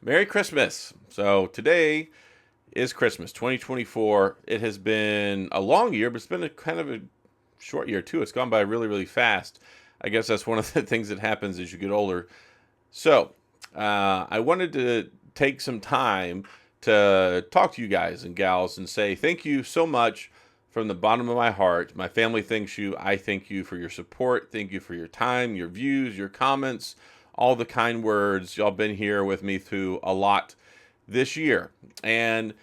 Merry Christmas. So today is Christmas 2024. It has been a long year, but it's been a kind of a short year too. It's gone by really, really fast. I guess that's one of the things that happens as you get older. So I wanted to take some time to talk to you guys and gals and say thank you so much from the bottom of my heart. My family thanks you. I thank you for your support. Thank you for your time, your views, your comments, all the kind words. Y'all been here with me through a lot this year. And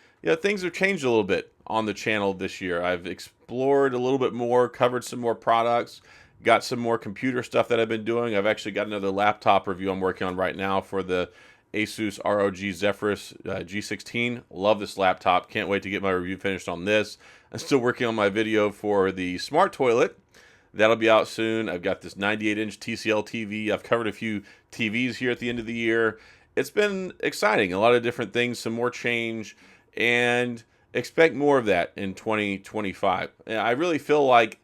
things have changed a little bit on the channel this year. I've explored a little bit more, covered some more products, got some more computer stuff that I've been doing. I've actually got another laptop review I'm working on right now for the Asus ROG Zephyrus G16. Love this laptop. Can't wait to get my review finished on this. I'm still working on my video for the smart toilet. That'll be out soon. I've got this 98-inch TCL TV. I've covered a few TVs here at the end of the year. It's been exciting. A lot of different things, some more change, and expect more of that in 2025. And I really feel like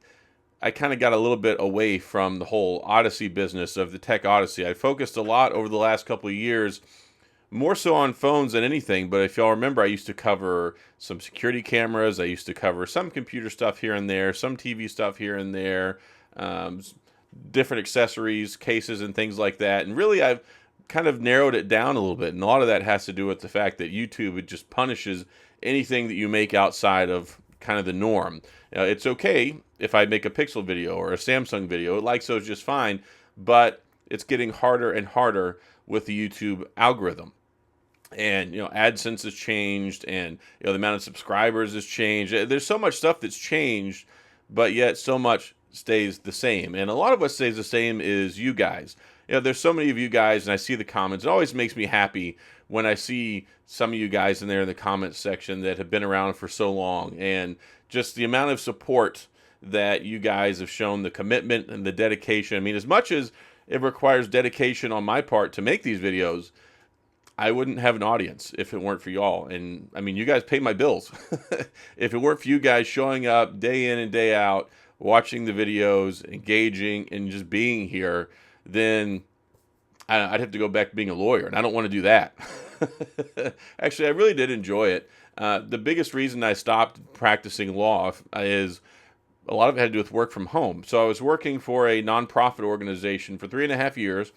I kind of got a little bit away from the whole Odyssey business of the TechOdyssey. I focused a lot over the last couple of years, more so on phones than anything. But if y'all remember, I used to cover some security cameras. I used to cover some computer stuff here and there, some TV stuff here and there, different accessories, cases, and things like that. And really, I've kind of narrowed it down a little bit. And a lot of that has to do with the fact that YouTube, it just punishes anything that you make outside of kind of the norm. It's okay if I make a Pixel video or a Samsung video. It likes those just fine, but it's getting harder and harder with the YouTube algorithm. And AdSense has changed, and the amount of subscribers has changed. There's so much stuff that's changed, but yet so much stays the same. And a lot of what stays the same is you guys. There's so many of you guys, and I see the comments. It always makes me happy when I see some of you guys in there in the comments section that have been around for so long, and just the amount of support that you guys have shown, the commitment and the dedication. I mean, as much as it requires dedication on my part to make these videos, I wouldn't have an audience if it weren't for y'all. And I mean, you guys pay my bills. If it weren't for you guys showing up day in and day out, watching the videos, engaging, and just being here, then I'd have to go back to being a lawyer, and I don't want to do that. Actually, I really did enjoy it. The biggest reason I stopped practicing law is a lot of it had to do with work from home. So I was working for a nonprofit organization for 3.5 years,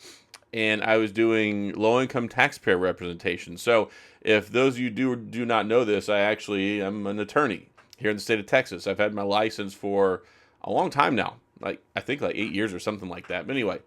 and I was doing low-income taxpayer representation. So if those of you do not know this, I actually am an attorney here in the state of Texas. I've had my license for a long time now, I think like 8 years or something like that. But anyway,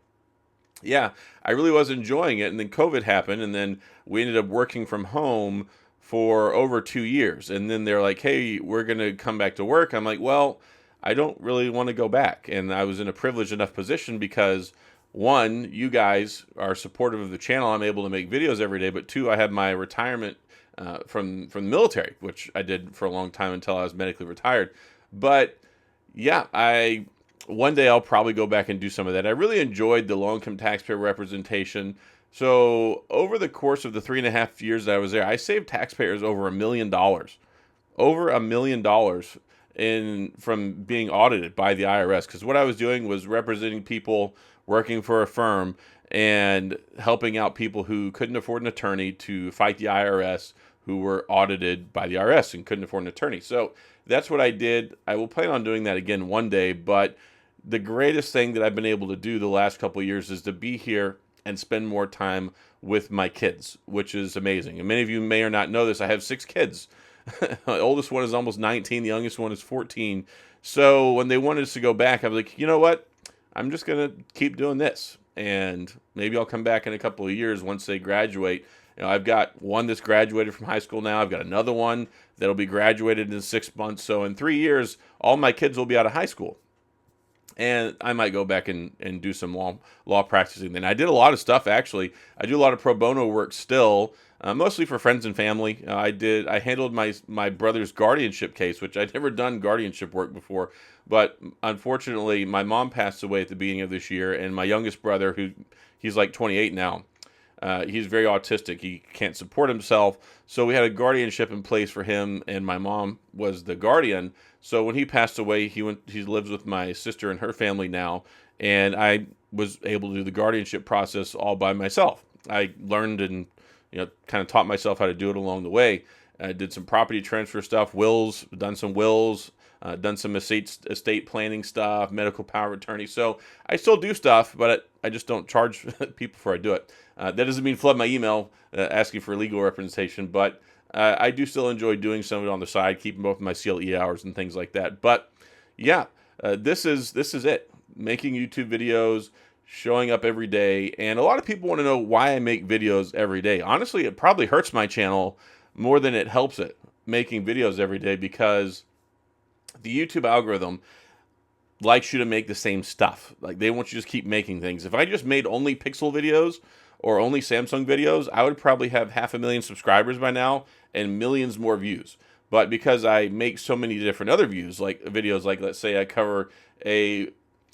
yeah, I really was enjoying it. And then COVID happened, and then we ended up working from home for over 2 years. And then they're like, hey, we're going to come back to work. I'm like, well, I don't really want to go back. And I was in a privileged enough position because, one, you guys are supportive of the channel. I'm able to make videos every day. But two, I had my retirement from the military, which I did for a long time until I was medically retired. But yeah, one day I'll probably go back and do some of that. I really enjoyed the low-income taxpayer representation. So over the course of the 3.5 years that I was there, I saved taxpayers over $1 million. Over $1 million from being audited by the IRS. Because what I was doing was representing people working for a firm and helping out people who couldn't afford an attorney to fight the IRS, who were audited by the IRS and couldn't afford an attorney. So that's what I did. I will plan on doing that again one day, but the greatest thing that I've been able to do the last couple of years is to be here and spend more time with my kids, which is amazing. And many of you may or not know this. I have 6 kids. My oldest one is almost 19. The youngest one is 14. So when they wanted us to go back, I was like, you know what? I'm just going to keep doing this. And maybe I'll come back in a couple of years once they graduate. I've got one that's graduated from high school now. I've got another one that'll be graduated in 6 months. So in 3 years, all my kids will be out of high school. And I might go back and do some law practicing then. I did a lot of stuff, actually. I do a lot of pro bono work still, mostly for friends and family. I handled my brother's guardianship case, which I'd never done guardianship work before. But unfortunately, my mom passed away at the beginning of this year, and my youngest brother, he's like 28 now, he's very autistic. He can't support himself. So we had a guardianship in place for him, and my mom was the guardian. So when he passed away, he lives with my sister and her family now, and I was able to do the guardianship process all by myself. I learned in kind of taught myself how to do it along the way. I did some property transfer stuff, wills, done some wills, done some estate planning stuff, medical power of attorney. So I still do stuff, but I just don't charge people before I do it. That doesn't mean flood my email asking for legal representation, but I do still enjoy doing some of it on the side, keeping up with my CLE hours and things like that. But yeah, this is it. Making YouTube videos, showing up every day, and a lot of people want to know why I make videos every day. Honestly, it probably hurts my channel more than it helps it, making videos every day, because the YouTube algorithm likes you to make the same stuff. Like, they want you to just keep making things. If I just made only Pixel videos or only Samsung videos, I would probably have 500,000 subscribers by now and millions more views. But because I make so many different other videos, like let's say I cover a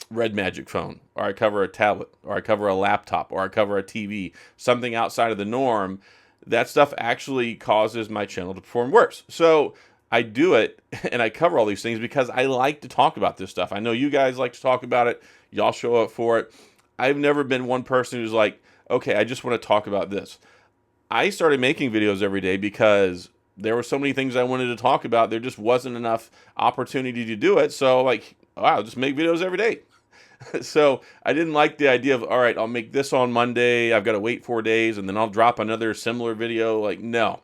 Red Magic phone, or I cover a tablet, or I cover a laptop, or I cover a TV, something outside of the norm, that stuff actually causes my channel to perform worse. So I do it, and I cover all these things because I like to talk about this stuff. I know you guys like to talk about it. Y'all show up for it. I've never been one person who's like, okay, I just want to talk about this. I started making videos every day because there were so many things I wanted to talk about. There just wasn't enough opportunity to do it. So like, wow, I'll just make videos every day. So I didn't like the idea of, all right, I'll make this on Monday, I've got to wait 4 days, and then I'll drop another similar video. Like, no,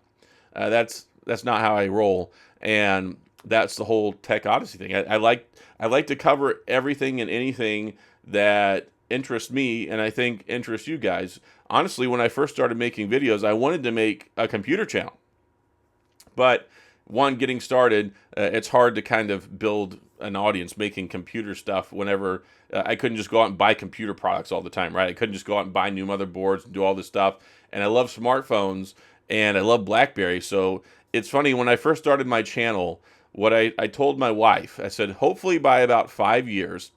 that's not how I roll. And that's the whole TechOdyssey thing. I like to cover everything and anything that interests me, and I think interests you guys. Honestly, when I first started making videos, I wanted to make a computer channel. But getting started, it's hard to kind of build an audience making computer stuff whenever I couldn't just go out and buy computer products all the time, right? I couldn't just go out and buy new motherboards and do all this stuff. And I love smartphones, and I love BlackBerry. So it's funny, when I first started my channel, what I told my wife, I said, hopefully by about 5 years,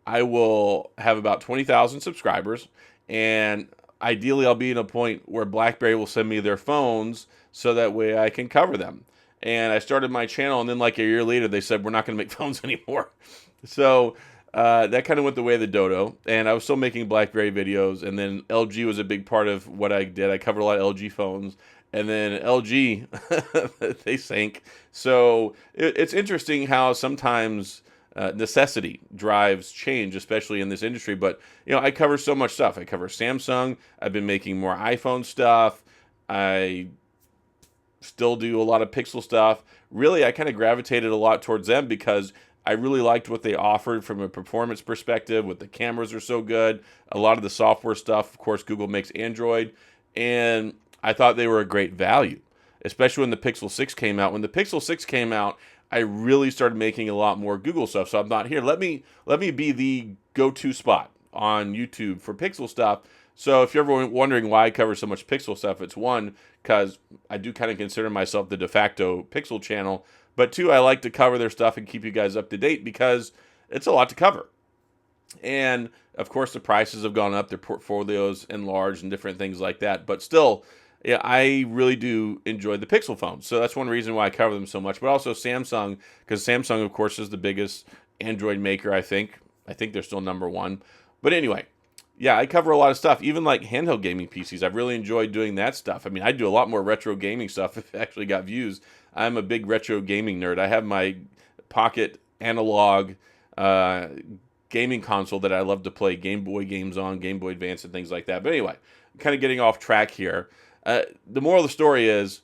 I will have about 20,000 subscribers, and ideally I'll be in a point where BlackBerry will send me their phones so that way I can cover them. And I started my channel, and then like a year later, they said, we're not going to make phones anymore. So that kind of went the way of the dodo, and I was still making BlackBerry videos, and then LG was a big part of what I did. I covered a lot of LG phones, and then LG, they sank. So it's interesting how sometimes necessity drives change, especially in this industry. But, I cover so much stuff. I cover Samsung. I've been making more iPhone stuff. I still do a lot of Pixel stuff. Really, I kind of gravitated a lot towards them because I really liked what they offered from a performance perspective. With the cameras are so good. A lot of the software stuff, of course, Google makes Android. And I thought they were a great value, especially when the Pixel 6 came out. When the Pixel 6 came out, I really started making a lot more Google stuff. So I'm not here. Let me be the go-to spot on YouTube for Pixel stuff. So if you're ever wondering why I cover so much Pixel stuff, it's one, because I do kind of consider myself the de facto Pixel channel. But two, I like to cover their stuff and keep you guys up to date because it's a lot to cover. And of course, the prices have gone up, their portfolios enlarged and different things like that. But still, yeah, I really do enjoy the Pixel phones. So that's one reason why I cover them so much. But also Samsung, because Samsung, of course, is the biggest Android maker, I think. I think they're still number one. But anyway, yeah, I cover a lot of stuff, even like handheld gaming PCs. I've really enjoyed doing that stuff. I mean, I do a lot more retro gaming stuff if it actually got views. I'm a big retro gaming nerd. I have my pocket analog gaming console that I love to play Game Boy games on, Game Boy Advance and things like that. But anyway, kind of getting off track here. The moral of the story is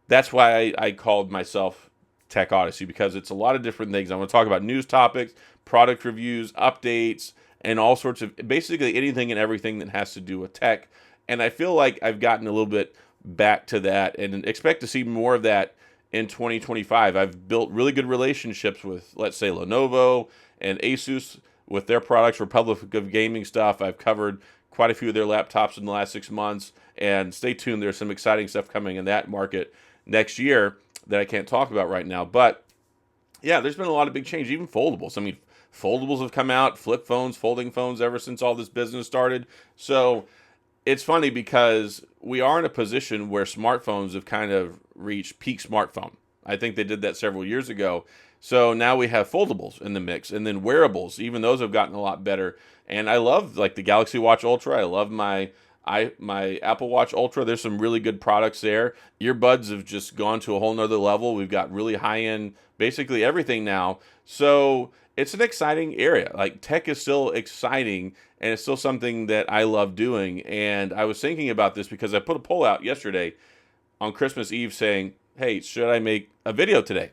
that's why I called myself TechOdyssey, because it's a lot of different things. I want to talk about news topics, product reviews, updates, and all sorts of basically anything and everything that has to do with tech. And I feel like I've gotten a little bit back to that and expect to see more of that in 2025. I've built really good relationships with, let's say, Lenovo and Asus with their products, Republic of Gaming stuff. I've covered quite a few of their laptops in the last 6 months. And stay tuned. There's some exciting stuff coming in that market next year that I can't talk about right now. But yeah, there's been a lot of big change, even foldables. I mean, foldables have come out, flip phones, folding phones ever since all this business started. So it's funny because we are in a position where smartphones have kind of reached peak smartphone. I think they did that several years ago. So now we have foldables in the mix, and then wearables. Even those have gotten a lot better. And I love like the Galaxy Watch Ultra. I love my My Apple Watch Ultra, there's some really good products there. Earbuds have just gone to a whole nother level. We've got really high end, basically everything now. So it's an exciting area. Like tech is still exciting, and it's still something that I love doing. And I was thinking about this because I put a poll out yesterday on Christmas Eve saying, hey, should I make a video today?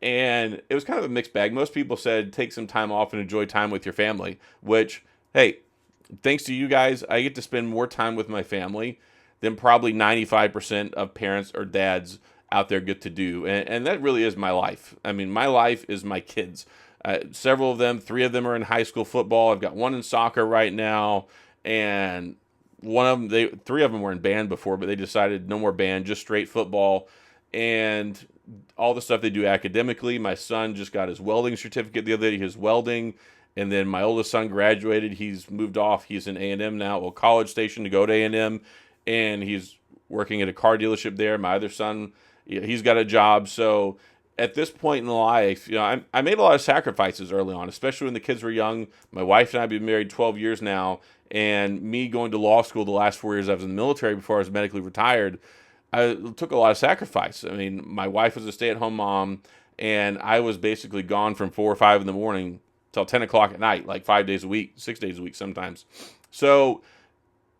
And it was kind of a mixed bag. Most people said take some time off and enjoy time with your family, which, hey, thanks to you guys, I get to spend more time with my family than probably 95% of parents or dads out there get to do. And that really is my life. I mean, my life is my kids. Several of them, 3 of them are in high school football. I've got 1 in soccer right now. And 3 of them were in band before, but they decided no more band, just straight football. And all the stuff they do academically. My son just got his welding certificate the other day. His welding. And then my oldest son graduated. He's moved off. He's in A&M now, well, College Station to go to A&M, and he's working at a car dealership there. My other son, he's got a job. So at this point in life, I made a lot of sacrifices early on, especially when the kids were young. My wife and I have been married 12 years now, and me going to law school the last 4 years I was in the military before I was medically retired, I took a lot of sacrifice. I mean, my wife was a stay-at-home mom, and I was basically gone from 4 or 5 in the morning till 10 o'clock at night, like 5 days a week, 6 days a week sometimes. So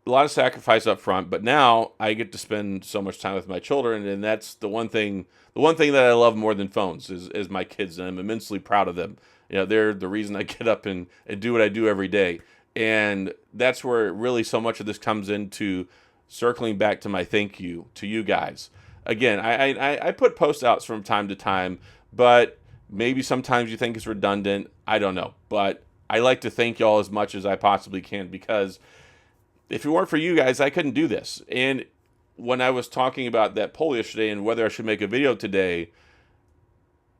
a lot of sacrifice up front, but now I get to spend so much time with my children, and that's the one thing that I love more than phones is my kids, and I'm immensely proud of them. They're the reason I get up and do what I do every day. And that's where really so much of this comes into circling back to my thank you to you guys. Again, I put post outs from time to time, but maybe sometimes you think it's redundant. I don't know. But I like to thank y'all as much as I possibly can, because if it weren't for you guys, I couldn't do this. And when I was talking about that poll yesterday and whether I should make a video today,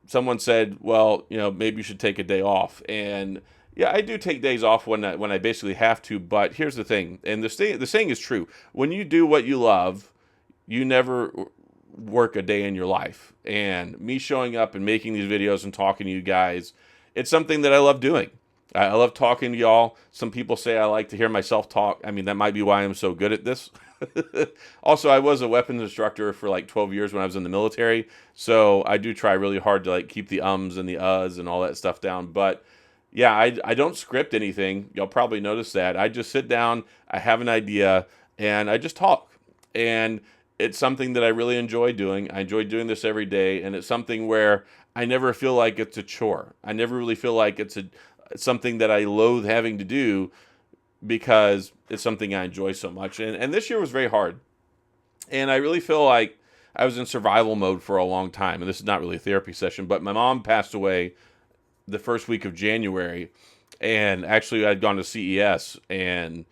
someone said, well, maybe you should take a day off. And yeah, I do take days off when I basically have to. But here's the thing, and the saying is true. When you do what you love, you never work a day in your life. And me showing up and making these videos and talking to you guys, it's something that I love doing. I love talking to y'all. Some people say I like to hear myself talk. I mean, that might be why I'm so good at this. Also, I was a weapons instructor for like 12 years when I was in the military. So I do try really hard to keep the ums and the uhs and all that stuff down. But yeah, I don't script anything. Y'all probably noticed that. I just sit down, I have an idea, and I just talk. And it's something that I really enjoy doing. I enjoy doing this every day, and it's something where I never feel like it's a chore. I never really feel like it's something that I loathe having to do, because it's something I enjoy so much. And this year was very hard. And I really feel like I was in survival mode for a long time. And this is not really a therapy session, but my mom passed away the first week of January. And actually, I'd gone to CES, and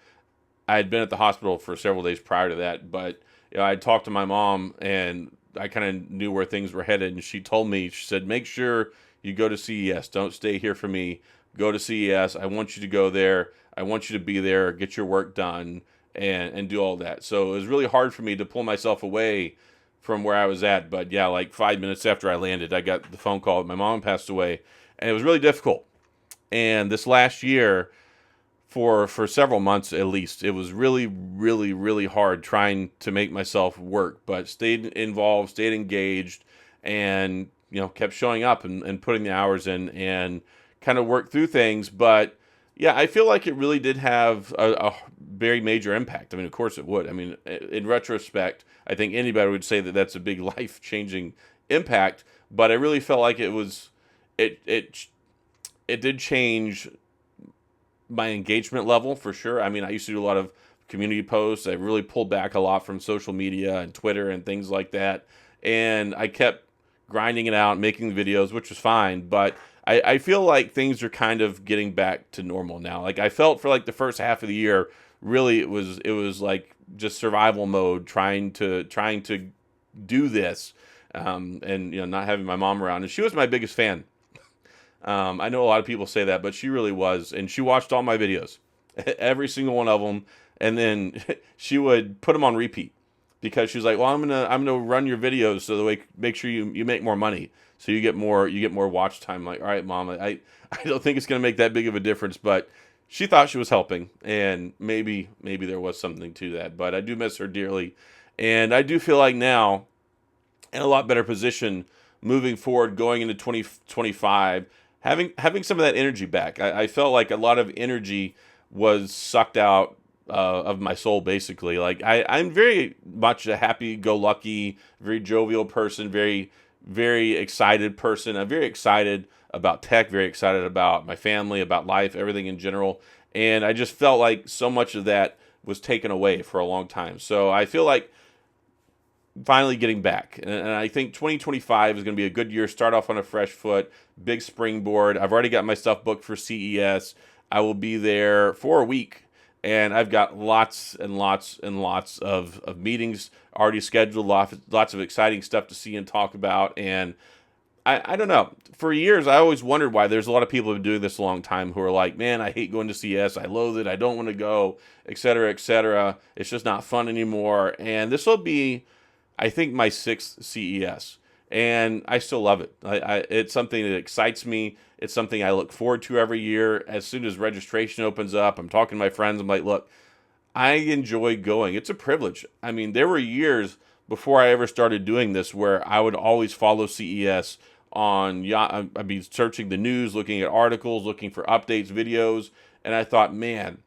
I had been at the hospital for several days prior to that. But I talked to my mom, and I kind of knew where things were headed. And she told me, she said, make sure you go to CES. Don't stay here for me. Go to CES. I want you to go there. I want you to be there, get your work done, and do all that. So it was really hard for me to pull myself away from where I was at. But yeah, like 5 minutes after I landed, I got the phone call. My mom passed away, and it was really difficult. And this last year, for several months at least, it was really, really, really hard trying to make myself work, but stayed involved, stayed engaged, and kept showing up and putting the hours in and kind of worked through things. But yeah, I feel like it really did have a very major impact. I mean, of course it would. I mean, in retrospect, I think anybody would say that that's a big life-changing impact. But I really felt like it did change my engagement level for sure. I mean, I used to do a lot of community posts. I really pulled back a lot from social media and Twitter and things like that. And I kept grinding it out, making videos, which was fine. But I feel like things are kind of getting back to normal now. Like I felt for like the first half of the year, really it was like just survival mode, trying to do this, and not having my mom around. And she was my biggest fan. I know a lot of people say that, but she really was, and she watched all my videos, every single one of them, and then she would put them on repeat, because she was like, "Well, I'm gonna run your videos so the way make sure you make more money, so you get more watch time." I'm like, all right, Mom, I don't think it's gonna make that big of a difference, but she thought she was helping, and maybe there was something to that. But I do miss her dearly, and I do feel like now in a lot better position moving forward, going into 2025, having some of that energy back. I felt like a lot of energy was sucked out of my soul, basically. Like I'm very much a happy-go-lucky, very jovial person, very excited person. I'm very excited about tech, very excited about my family, about life, everything in general. And I just felt like so much of that was taken away for a long time. So I feel like finally getting back. And I think 2025 is going to be a good year. Start off on a fresh foot, big springboard. I've already got my stuff booked for CES. I will be there for a week, and I've got lots and lots and lots of meetings already scheduled, lots of exciting stuff to see and talk about. And I don't know. For years, I always wondered why there's a lot of people who've been doing this a long time who are like, man, I hate going to CES. I loathe it. I don't want to go, et cetera, et cetera. It's just not fun anymore. And this will be, I think, my sixth CES, and I still love it. It's something that excites me. It's something I look forward to every year. As soon as registration opens up, I'm talking to my friends. I'm like, look, I enjoy going. It's a privilege. I mean, there were years before I ever started doing this where I would always follow CES on, I'd be searching the news, looking at articles, looking for updates, videos, and I thought, man,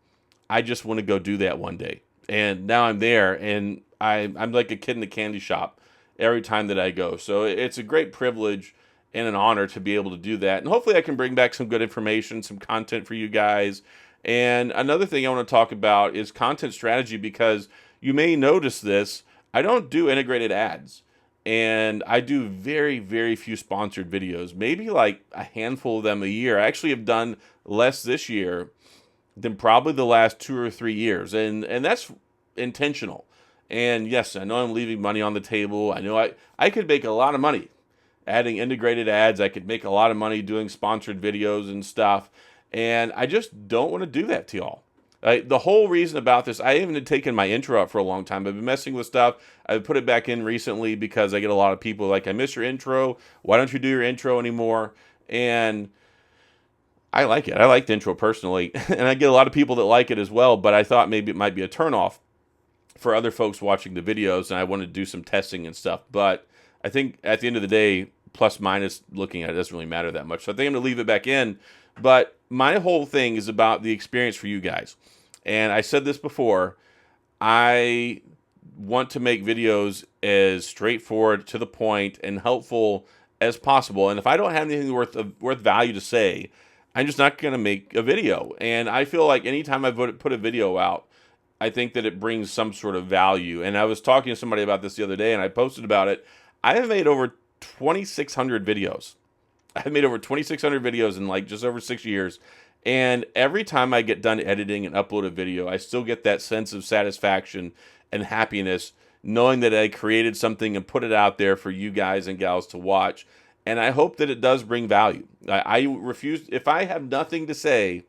I just want to go do that one day. And now I'm there, and I'm like a kid in a candy shop every time that I go. So it's a great privilege and an honor to be able to do that. And hopefully I can bring back some good information, some content for you guys. And another thing I want to talk about is content strategy, because you may notice this. I don't do integrated ads. And I do very, very few sponsored videos, maybe like a handful of them a year. I actually have done less this year than probably the last 2 or 3 years. And that's intentional. And yes, I know I'm leaving money on the table. I know I could make a lot of money adding integrated ads. I could make a lot of money doing sponsored videos and stuff. And I just don't want to do that to y'all. The whole reason about this, I haven't taken my intro out for a long time. I've been messing with stuff. I've put it back in recently because I get a lot of people like, I miss your intro. Why don't you do your intro anymore? And I like it. I like the intro personally. And I get a lot of people that like it as well. But I thought maybe it might be a turnoff for other folks watching the videos. And I wanted to do some testing and stuff. But I think at the end of the day, plus minus looking at it doesn't really matter that much. So I think I'm going to leave it back in. But my whole thing is about the experience for you guys. And I said this before, I want to make videos as straightforward, to the point, and helpful as possible. And if I don't have anything worth value to say, I'm just not going to make a video. And I feel like anytime I put a video out, I think that it brings some sort of value. And I was talking to somebody about this the other day, and I posted about it. I have made over 2,600 videos. I've made over 2,600 videos in like just over 6 years. And every time I get done editing and upload a video, I still get that sense of satisfaction and happiness knowing that I created something and put it out there for you guys and gals to watch. And I hope that it does bring value. I refuse, if I have nothing to say,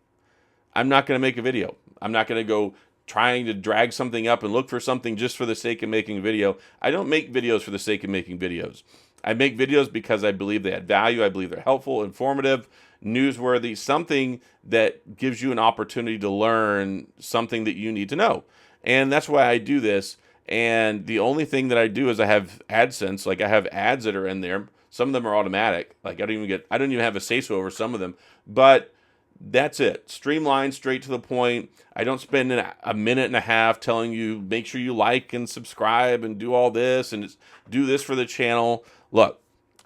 I'm not going to make a video. I'm not going to go trying to drag something up and look for something just for the sake of making a video. I don't make videos for the sake of making videos. I make videos because I believe they add value. I believe they're helpful, informative, newsworthy, something that gives you an opportunity to learn something that you need to know. And that's why I do this. And the only thing that I do is I have AdSense. Like, I have ads that are in there. Some of them are automatic. Like, I don't even have a say-so over some of them. But that's it. Streamlined, straight to the point. I don't spend a minute and a half telling you, make sure you like and subscribe and do all this and do this for the channel. Look,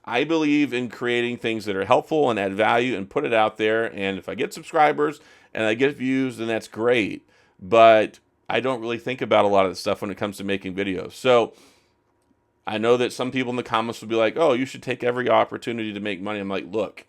I believe in creating things that are helpful and add value and put it out there. And if I get subscribers and I get views, then that's great. But I don't really think about a lot of the stuff when it comes to making videos. So I know that some people in the comments will be like, oh, you should take every opportunity to make money. I'm like, look,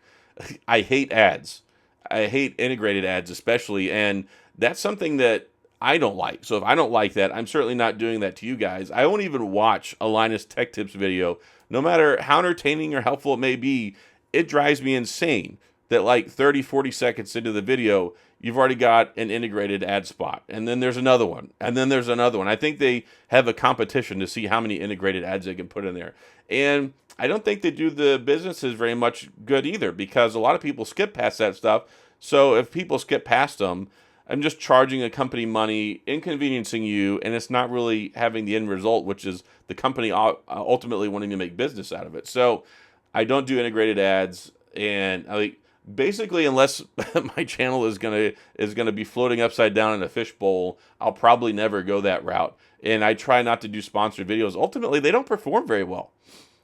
I hate ads. I hate integrated ads especially. And that's something that I don't like. So if I don't like that, I'm certainly not doing that to you guys. I won't even watch a Linus Tech Tips video. No matter how entertaining or helpful it may be, it drives me insane that like 30, 40 seconds into the video, you've already got an integrated ad spot. And then there's another one. And then there's another one. I think they have a competition to see how many integrated ads they can put in there. And I don't think they do the businesses very much good either, because a lot of people skip past that stuff. So if people skip past them, I'm just charging a company money, inconveniencing you, and it's not really having the end result, which is the company ultimately wanting to make business out of it. So I don't do integrated ads, and basically, unless my channel is gonna be floating upside down in a fishbowl, I'll probably never go that route. And I try not to do sponsored videos. Ultimately, they don't perform very well.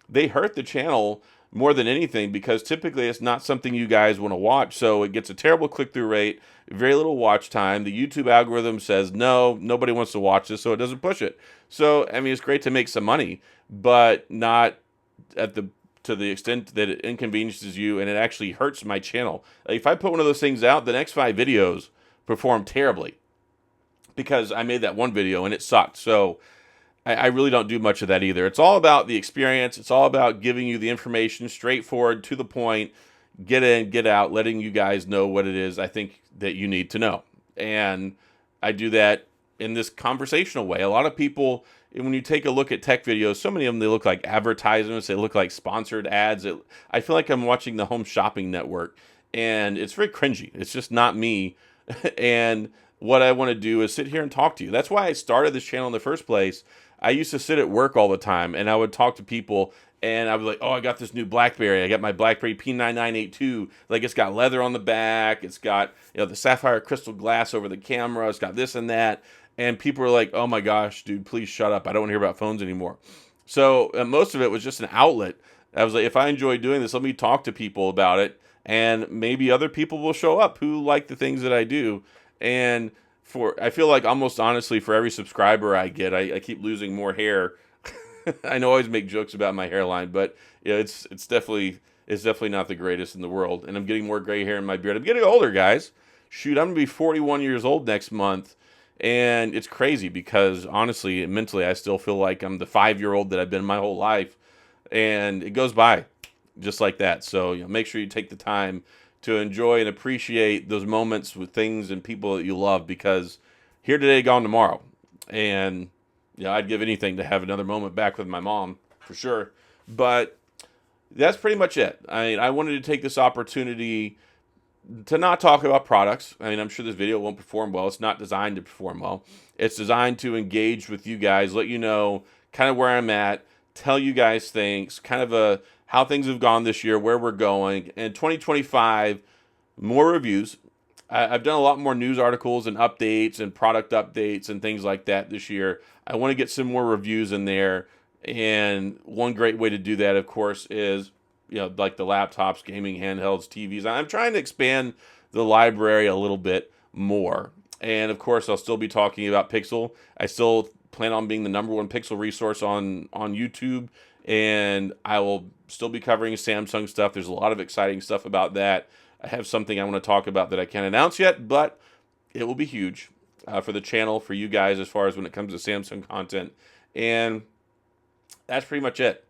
They hurt the channel more than anything because typically it's not something you guys want to watch. So it gets a terrible click-through rate, very little watch time. The YouTube algorithm says, no, nobody wants to watch this, so it doesn't push it. So, I mean, it's great to make some money, but not at the to the extent that it inconveniences you and it actually hurts my channel. Like, if I put one of those things out, the next 5 videos perform terribly because I made that one video and it sucked. So I really don't do much of that either. It's all about the experience. It's all about giving you the information straightforward, to the point, get in, get out, letting you guys know what it is I think that you need to know. And I do that in this conversational way. A lot of people, when you take a look at tech videos, so many of them, they look like advertisements. They look like sponsored ads. I feel like I'm watching the Home Shopping Network, and it's very cringy. It's just not me. And what I want to do is sit here and talk to you. That's why I started this channel in the first place. I used to sit at work all the time, and I would talk to people, and I was like, oh, I got this new BlackBerry. I got my BlackBerry P9982. Like, it's got leather on the back. It's got, the sapphire crystal glass over the camera. It's got this and that. And people were like, oh my gosh, dude, please shut up. I don't want to hear about phones anymore. So most of it was just an outlet. I was like, if I enjoy doing this, let me talk to people about it. And maybe other people will show up who like the things that I do. And I feel like, almost honestly, for every subscriber I get, I keep losing more hair. I know I always make jokes about my hairline, but it's definitely not the greatest in the world. And I'm getting more gray hair in my beard. I'm getting older, guys. Shoot, I'm gonna be 41 years old next month, and it's crazy because, honestly, mentally, I still feel like I'm the 5-year-old that I've been my whole life, and it goes by just like that. So make sure you take the time to enjoy and appreciate those moments with things and people that you love, because here today, gone tomorrow. And I'd give anything to have another moment back with my mom, for sure. But that's pretty much it. I wanted to take this opportunity to not talk about products. I'm sure this video won't perform well. It's not designed to perform well. It's designed to engage with you guys, let you know kind of where I'm at, tell you guys things, kind of how things have gone this year, where we're going. And 2025, more reviews. I've done a lot more news articles and updates and product updates and things like that this year. I want to get some more reviews in there. And one great way to do that, of course, is, like the laptops, gaming handhelds, TVs. I'm trying to expand the library a little bit more. And of course, I'll still be talking about Pixel. I still plan on being the #1 Pixel resource on YouTube. And I will still be covering Samsung stuff. There's a lot of exciting stuff about that. I have something I want to talk about that I can't announce yet, but it will be huge for the channel, for you guys, as far as when it comes to Samsung content. And that's pretty much it.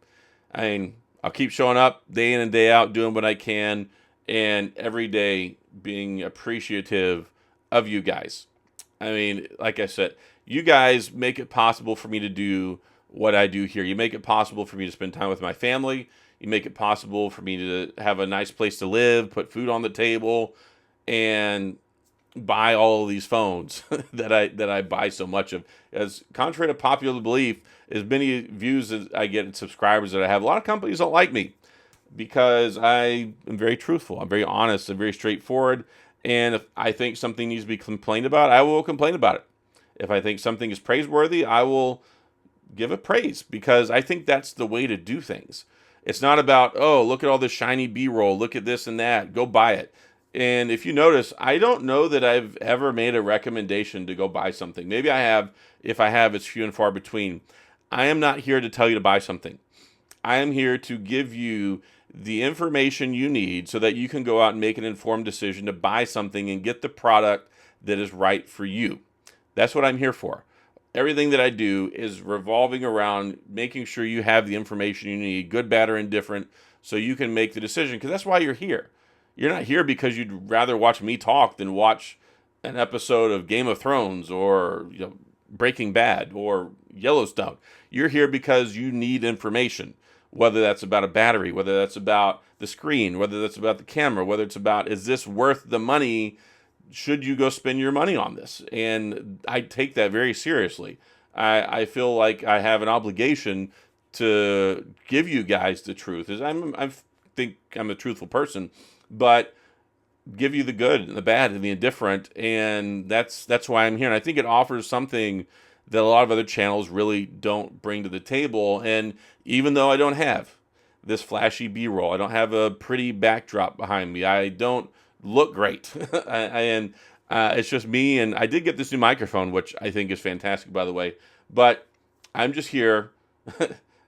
I'll keep showing up day in and day out, doing what I can, and every day being appreciative of you guys. Like I said, you guys make it possible for me to do what I do here. You make it possible for me to spend time with my family. You make it possible for me to have a nice place to live, put food on the table, and buy all of these phones that I buy so much of. As contrary to popular belief, as many views as I get and subscribers that I have, a lot of companies don't like me because I am very truthful. I'm very honest. I'm very straightforward. And if I think something needs to be complained about, I will complain about it. If I think something is praiseworthy, I will give it praise, because I think that's the way to do things. It's not about, oh, look at all this shiny B-roll, look at this and that, go buy it. And if you notice, I don't know that I've ever made a recommendation to go buy something. Maybe I have. If I have, it's few and far between. I am not here to tell you to buy something. I am here to give you the information you need so that you can go out and make an informed decision to buy something and get the product that is right for you. That's what I'm here for. Everything that I do is revolving around making sure you have the information you need, good, bad, or indifferent, so you can make the decision, because that's why you're here. You're not here because you'd rather watch me talk than watch an episode of Game of Thrones or Breaking Bad or Yellowstone. You're here because you need information, whether that's about a battery, whether that's about the screen, whether that's about the camera, whether it's about, is this worth the money should you go spend your money on this? And I take that very seriously. I feel like I have an obligation to give you guys the truth. As I think I'm a truthful person, but give you the good and the bad and the indifferent, and that's why I'm here. And I think it offers something that a lot of other channels really don't bring to the table. And even though I don't have this flashy B-roll, I don't have a pretty backdrop behind me, I don't look great, and it's just me. And I did get this new microphone, which I think is fantastic, by the way. But I'm just here.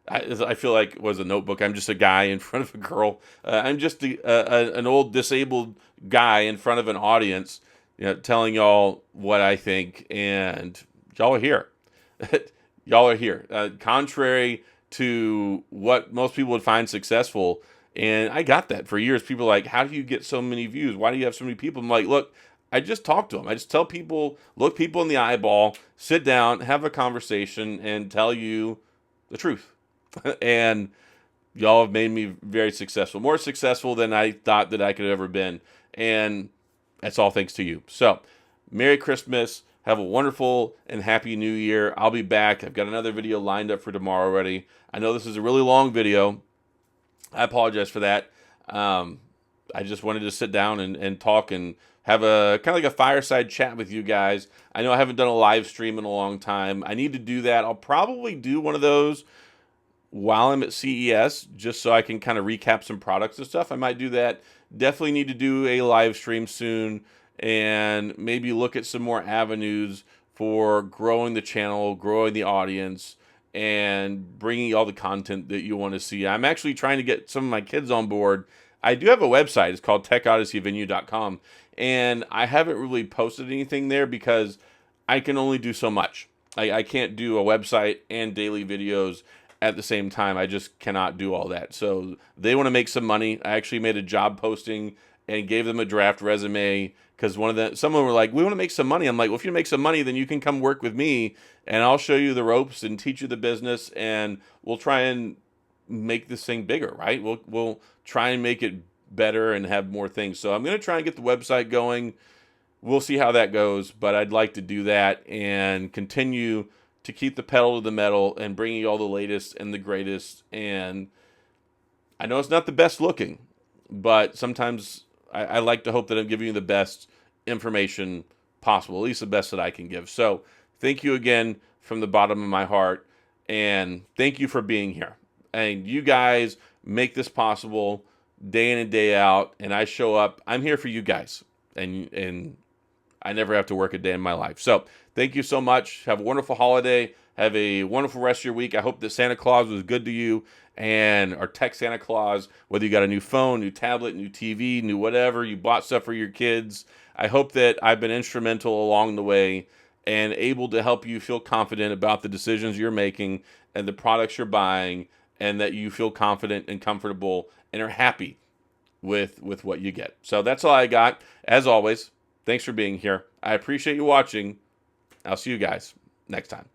I feel like it was a notebook. I'm just a guy in front of a girl. I'm just an old disabled guy in front of an audience, telling y'all what I think, and y'all are here. Y'all are here. Contrary to what most people would find successful, and I got that for years. People are like, how do you get so many views? Why do you have so many people? I'm like, look, I just talk to them. I just tell people, look people in the eyeball, sit down, have a conversation, and tell you the truth. And y'all have made me very successful, more successful than I thought that I could have ever been. And that's all thanks to you. So, Merry Christmas. Have a wonderful and happy New Year. I'll be back. I've got another video lined up for tomorrow already. I know this is a really long video. I apologize for that. I just wanted to sit down and talk and have a kind of like a fireside chat with you guys. I know I haven't done a live stream in a long time. I need to do that. I'll probably do one of those while I'm at CES, just so I can kind of recap some products and stuff. I might do that. Definitely need to do a live stream soon, and maybe look at some more avenues for growing the channel, growing the audience, and bringing all the content that you want to see. I'm actually trying to get some of my kids on board. I do have a website. It's called TechOdysseyVenue.com, and I haven't really posted anything there because I can only do so much. I can't do a website and daily videos at the same time. I just cannot do all that. So they want to make some money. I actually made a job posting and gave them a draft resume because someone were like, we want to make some money. I'm like, well, if you make some money, then you can come work with me and I'll show you the ropes and teach you the business, and we'll try and make this thing bigger, right? We'll try and make it better and have more things. So I'm going to try and get the website going. We'll see how that goes, but I'd like to do that and continue to keep the pedal to the metal and bringing you all the latest and the greatest. And I know it's not the best looking, but sometimes I like to hope that I'm giving you the best information possible, at least the best that I can give. So thank you again from the bottom of my heart, and thank you for being here. And you guys make this possible day in and day out, and I show up. I'm here for you guys, and I never have to work a day in my life. So thank you so much. Have a wonderful holiday. Have a wonderful rest of your week. I hope that Santa Claus was good to you, and our tech Santa Claus, whether you got a new phone, new tablet, new TV, new whatever, you bought stuff for your kids. I hope that I've been instrumental along the way and able to help you feel confident about the decisions you're making and the products you're buying, and that you feel confident and comfortable and are happy with what you get. So that's all I got. As always, thanks for being here. I appreciate you watching. I'll see you guys next time.